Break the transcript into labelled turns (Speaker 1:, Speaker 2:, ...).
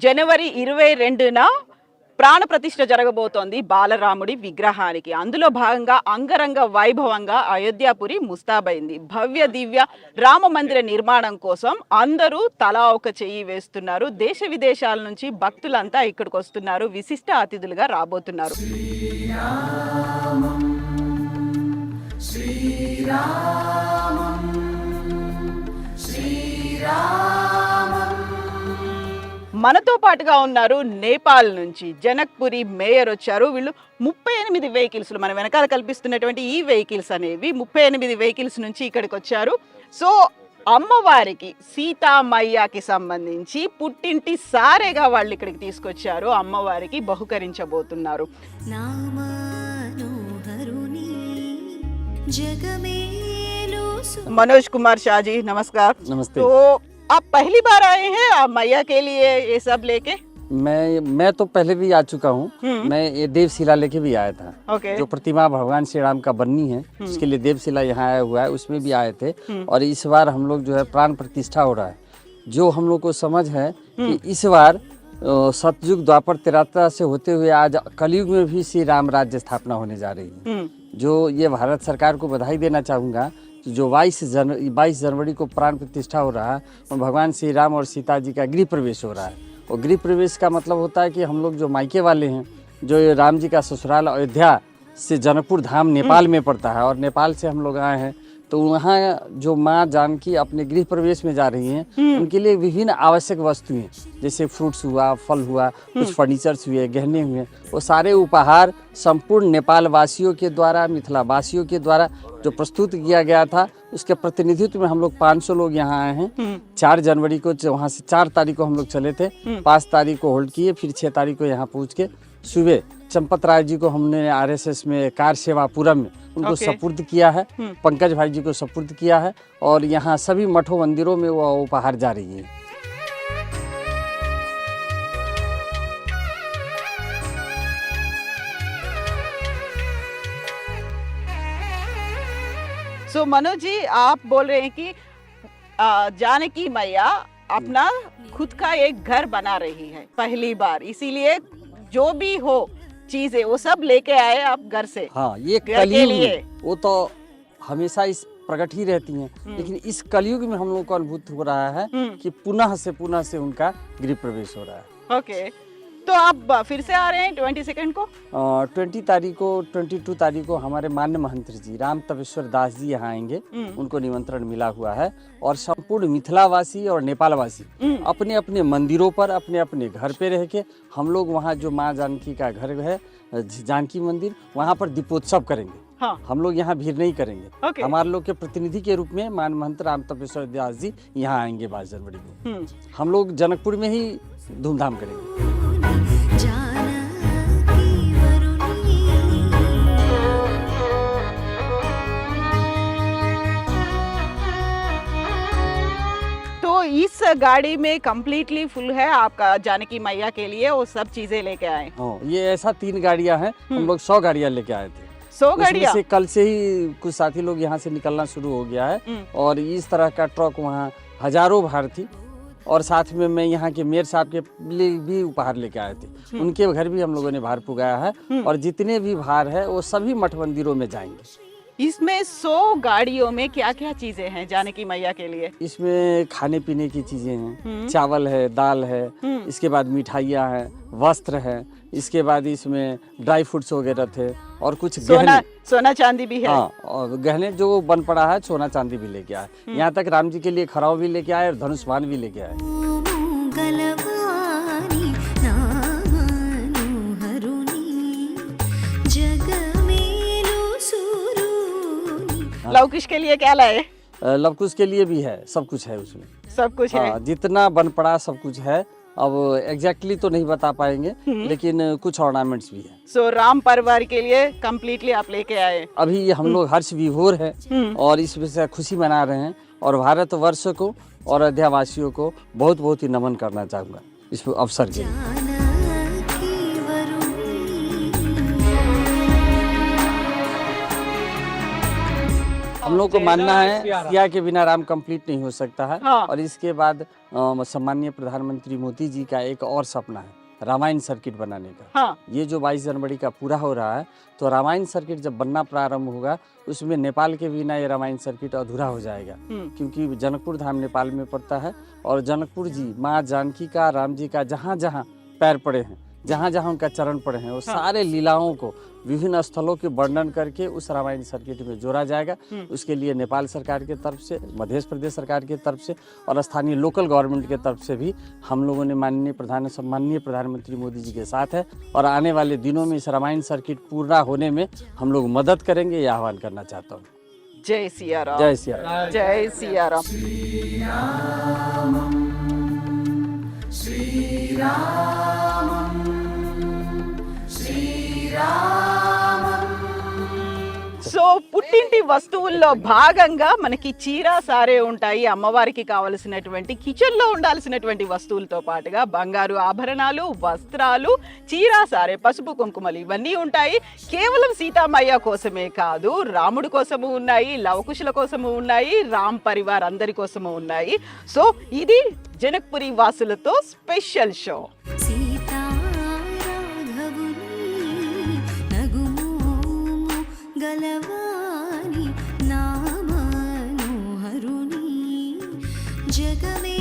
Speaker 1: జనవరి 22న ప్రాణ ప్రతిష్ఠ జరగబోతోంది బాలరాముడి విగ్రహానికి. అందులో భాగంగా అంగరంగ వైభవంగా అయోధ్యాపురి ముస్తాబైంది. భవ్య దివ్య రామ మందిర నిర్మాణం కోసం అందరూ తలా ఒక చెయ్యి వేస్తున్నారు. దేశ విదేశాల నుంచి భక్తులంతా ఇక్కడికి వస్తున్నారు, విశిష్ట అతిథులుగా రాబోతున్నారు. మనతో పాటుగా ఉన్నారు నేపాల్ నుంచి జనక్పురి మేయర్ వచ్చారు. వీళ్ళు 38 వెహికల్స్, మన వెనకాల కల్పిస్తున్నటువంటి ఈ వెహికల్స్ అనేవి 38 వెహికల్స్ నుంచి ఇక్కడికి వచ్చారు. సో అమ్మవారికి సీతామయ్యకి సంబంధించి పుట్టింటి సారేగా వాళ్ళు ఇక్కడికి తీసుకొచ్చారు, అమ్మవారికి బహుకరించబోతున్నారు. मनोज कुमार शाह जी नमस्कार।
Speaker 2: नमस्ते।
Speaker 1: तो आप पहली बार आए हैं आप मैया के लिए ये सब लेके?
Speaker 2: मैं तो पहले भी आ चुका हूँ। मैं ये देवशिला लेके भी आया था।
Speaker 1: ओके।
Speaker 2: जो प्रतिमा भगवान श्री राम का बननी है उसके लिए देवशिला यहाँ आया हुआ है, उसमें भी आए थे। और इस बार हम लोग जो है प्राण प्रतिष्ठा हो रहा है। जो हम लोग को समझ है कि इस बार सतयुग द्वापर त्रेता से होते हुए आज कलयुग में भी श्री राम राज्य स्थापना होने जा रही है। जो ये भारत सरकार को बधाई देना चाहूँगा कि जो 22 जनवरी को प्राण प्रतिष्ठा हो रहा है और भगवान श्री राम और सीता जी का गृह प्रवेश हो रहा है। और गृह प्रवेश का मतलब होता है कि हम लोग जो मायके वाले हैं, जो राम जी का ससुराल अयोध्या से जनकपुर धाम नेपाल में पड़ता है और नेपाल से हम लोग आए हैं, तो वहाँ जो माँ जानकी अपने गृह प्रवेश में जा रही हैं, उनके लिए विभिन्न आवश्यक वस्तुएं जैसे फ्रूट्स हुआ, फल हुआ, कुछ फर्नीचर्स हुए, गहने हुए, वो सारे उपहार संपूर्ण नेपाल वासियों के द्वारा, मिथिला वासियों के द्वारा जो प्रस्तुत किया गया था, उसके प्रतिनिधित्व में हम लोग 500 लोग यहाँ आए हैं। 4 जनवरी को वहाँ से 4 तारीख को हम लोग चले थे, 5 तारीख को होल्ड किए, फिर 6 तारीख को यहाँ पहुँच के सुबह चंपत राय जी को हमने RSS में कार सेवापुरम में उनको सपुर्द किया है, पंकज भाई जी को सपुर्द किया है और यहाँ सभी मठों मंदिरों में वो उपहार जा रही है।
Speaker 1: सो मनोज जी आप बोल रहे हैं कि जानकी मैया अपना खुद का एक घर बना रही है पहली बार, इसीलिए जो भी हो चीजें वो सब लेके आए आप घर से।
Speaker 2: हाँ, ये कलयुग में वो तो हमेशा इस प्रकट ही रहती हैं, लेकिन इस कलयुग में हम लोग को अनुभूत हो रहा है कि पुनः से उनका गृह प्रवेश हो रहा है।
Speaker 1: ओके, तो आप फिर से आ रहे हैं 22 को?
Speaker 2: 20 तारीख को 22 तारीख को हमारे मान्य महंत जी राम तपेश्वर दास जी यहाँ आएंगे, उनको निमंत्रण मिला हुआ है। और संपूर्ण मिथिलावासी और नेपालवासी अपने अपने मंदिरों पर अपने अपने घर पे रह के हम लोग वहाँ जो माँ जानकी का घर है जानकी मंदिर, वहाँ पर दीपोत्सव करेंगे।
Speaker 1: हाँ।
Speaker 2: हम लोग यहाँ भीड़ नहीं करेंगे।
Speaker 1: ओके।
Speaker 2: हमारे लोग के प्रतिनिधि के रूप में मान महंत राम तपेश्वर दास जी यहाँ आएंगे 22 जनवरी को। हम लोग जनकपुर में ही धूमधाम करेंगे।
Speaker 1: तो इस गाड़ी में कम्प्लीटली फुल है आपका जानकी मैया के लिए, वो सब चीजें लेके आए?
Speaker 2: हाँ, ये ऐसा 3 गाड़ियाँ हैं, हम लोग 100 गाड़ियाँ लेके आए थे।
Speaker 1: 100 गाड़ियाँ?
Speaker 2: से कल से ही कुछ साथी लोग यहाँ से निकलना शुरू हो गया है और इस तरह का ट्रक वहाँ हजारों भार थी। और साथ में मैं यहाँ के मेयर साहब के लिए भी उपहार लेके आए थे, उनके घर भी हम लोगों ने भार पुगाया है और जितने भी भार है वो सभी मठ मंदिरों में जाएंगे।
Speaker 1: इसमें 100 गाड़ियों में क्या क्या चीजें हैं जानकी मैया के लिए?
Speaker 2: इसमें खाने पीने की चीजें हैं, चावल है, दाल है, इसके बाद मिठाइयाँ हैं, वस्त्र है, इसके बाद इसमें ड्राई फ्रूट्स वगैरह थे और कुछ
Speaker 1: सोना चांदी भी है।
Speaker 2: हाँ, और गहने जो बन पड़ा है सोना चांदी भी लेके आए। यहाँ तक राम जी के लिए खराव भी लेके आए और धनुष्मान भी लेके आए।
Speaker 1: लवकुश के लिए क्या लाए?
Speaker 2: लवकुश के लिए भी है, सब कुछ है उसमें,
Speaker 1: सब कुछ है।
Speaker 2: जितना बन पड़ा सब कुछ है। अब एग्जैक्टली तो नहीं बता पाएंगे, लेकिन कुछ ऑर्नामेंट्स भी है।
Speaker 1: सो राम परिवार के लिए कम्प्लीटली आप लेके आए?
Speaker 2: अभी हम लोग हर्ष विभोर है और इस वजह से खुशी मना रहे हैं और भारत वर्ष को और अयोध्या वासियों को बहुत बहुत ही नमन करना चाहूँगा इस अवसर के लिए। हम लोग को मानना है सिया के बिना राम कंप्लीट नहीं हो सकता है।
Speaker 1: हाँ।
Speaker 2: और इसके बाद सम्माननीय प्रधानमंत्री मोदी जी का एक और सपना है रामायण सर्किट बनाने का।
Speaker 1: हाँ।
Speaker 2: ये जो 22 जनवरी का पूरा हो रहा है, तो रामायण सर्किट जब बनना प्रारंभ होगा उसमें नेपाल के बिना ये रामायण सर्किट अधूरा हो जाएगा, क्योंकि जनकपुर धाम नेपाल में पड़ता है और जनकपुर जी माँ जानकी का, राम जी का जहाँ जहाँ पैर पड़े हैं, जहाँ जहाँ उनका चरण पड़े हैं, वो सारे लीलाओं को विभिन्न स्थलों के वर्णन करके उस रामायण सर्किट में जोड़ा जाएगा। उसके लिए नेपाल सरकार के तरफ से, मध्य प्रदेश सरकार के तरफ से और स्थानीय लोकल गवर्नमेंट के तरफ से भी हम लोगों ने सम्माननीय प्रधानमंत्री मोदी जी के साथ है और आने वाले दिनों में इस रामायण सर्किट पूरा होने में हम लोग मदद करेंगे, ये आह्वान करना चाहता हूँ।
Speaker 1: जय सिया राम।
Speaker 2: जय सिया राम।
Speaker 1: जय सिया राम। సో పుట్టింటి వస్తువుల్లో భాగంగా మనకి చీర సారే ఉంటాయి, అమ్మవారికి కావలసినటువంటి కిచెన్ లో ఉండాల్సినటువంటి వస్తువులతో పాటుగా బంగారు ఆభరణాలు, వస్త్రాలు, చీర సారే, పసుపు కుంకుమలు ఇవన్నీ ఉంటాయి. కేవలం సీతామయ్య కోసమే కాదు, రాముడి కోసము ఉన్నాయి, లవకుశుల కోసము ఉన్నాయి, రామ్ పరివార్ అందరి కోసము ఉన్నాయి. సో ఇది జనక్పురి వాసులతో స్పెషల్ షో.
Speaker 3: गलवानी नामनोहरुनी जगमे